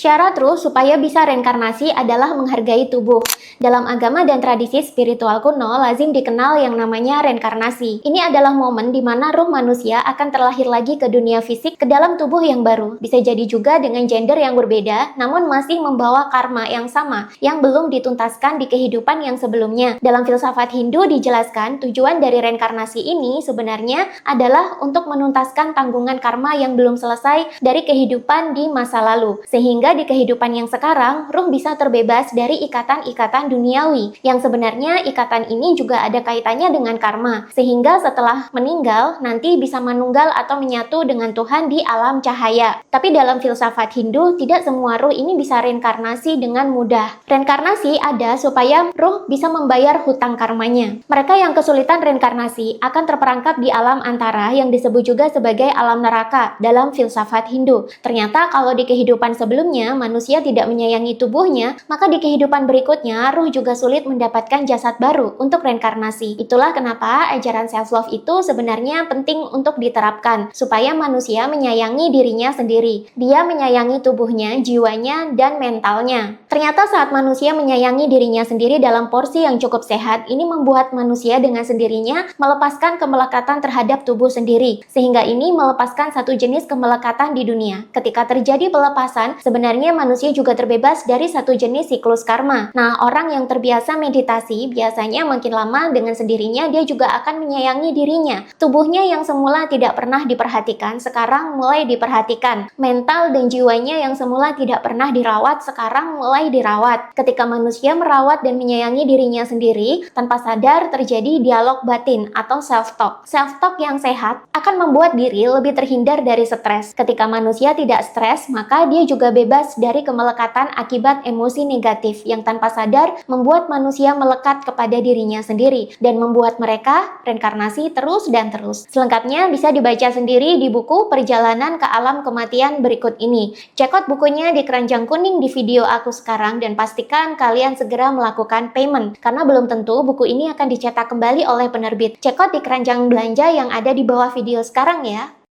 Syarat ruh supaya bisa reinkarnasi adalah menghargai tubuh. Dalam agama dan tradisi spiritual kuno, lazim dikenal yang namanya reinkarnasi. Ini adalah momen di mana ruh manusia akan terlahir lagi ke dunia fisik ke dalam tubuh yang baru. Bisa jadi juga dengan gender yang berbeda, namun masih membawa karma yang sama, yang belum dituntaskan di kehidupan yang sebelumnya. Dalam filsafat Hindu dijelaskan, tujuan dari reinkarnasi ini sebenarnya adalah untuk menuntaskan tanggungan karma yang belum selesai dari kehidupan di masa lalu. Sehingga di kehidupan yang sekarang, ruh bisa terbebas dari ikatan-ikatan duniawi, yang sebenarnya ikatan ini juga ada kaitannya dengan karma, sehingga setelah meninggal, nanti bisa menunggal atau menyatu dengan Tuhan di alam cahaya. Tapi dalam filsafat Hindu, tidak semua ruh ini bisa reinkarnasi dengan mudah. Reinkarnasi ada supaya ruh bisa membayar hutang karmanya. Mereka yang kesulitan reinkarnasi akan terperangkap di alam antara yang disebut juga sebagai alam neraka dalam filsafat Hindu. Ternyata kalau di kehidupan sebelumnya manusia tidak menyayangi tubuhnya, maka di kehidupan berikutnya ruh juga sulit mendapatkan jasad baru untuk reinkarnasi. Itulah kenapa ajaran self-love itu sebenarnya penting untuk diterapkan, supaya manusia menyayangi dirinya sendiri. Dia menyayangi tubuhnya, jiwanya, dan mentalnya. Ternyata saat manusia menyayangi dirinya sendiri dalam porsi yang cukup sehat, ini membuat manusia dengan sendirinya melepaskan kemelekatan terhadap tubuh sendiri, sehingga ini melepaskan satu jenis kemelekatan di dunia. Ketika terjadi pelepasan, sebenarnya manusia juga terbebas dari satu jenis siklus karma. Nah, orang yang terbiasa meditasi biasanya makin lama dengan sendirinya dia juga akan menyayangi dirinya. Tubuhnya yang semula tidak pernah diperhatikan, sekarang mulai diperhatikan. Mental dan jiwanya yang semula tidak pernah dirawat, sekarang mulai dirawat. Ketika manusia merawat dan menyayangi dirinya sendiri, tanpa sadar terjadi dialog batin atau self-talk. Self-talk yang sehat akan membuat diri lebih terhindar dari stres. Ketika manusia tidak stres, maka dia juga bebas dari kemelekatan akibat emosi negatif yang tanpa sadar membuat manusia melekat kepada dirinya sendiri dan membuat mereka reinkarnasi terus dan terus. Selengkapnya bisa dibaca sendiri di buku Perjalanan ke Alam Kematian berikut ini. Check out bukunya di keranjang kuning di video aku sekarang dan pastikan kalian segera melakukan payment karena belum tentu buku ini akan dicetak kembali oleh penerbit. Check out di keranjang belanja yang ada di bawah video sekarang ya.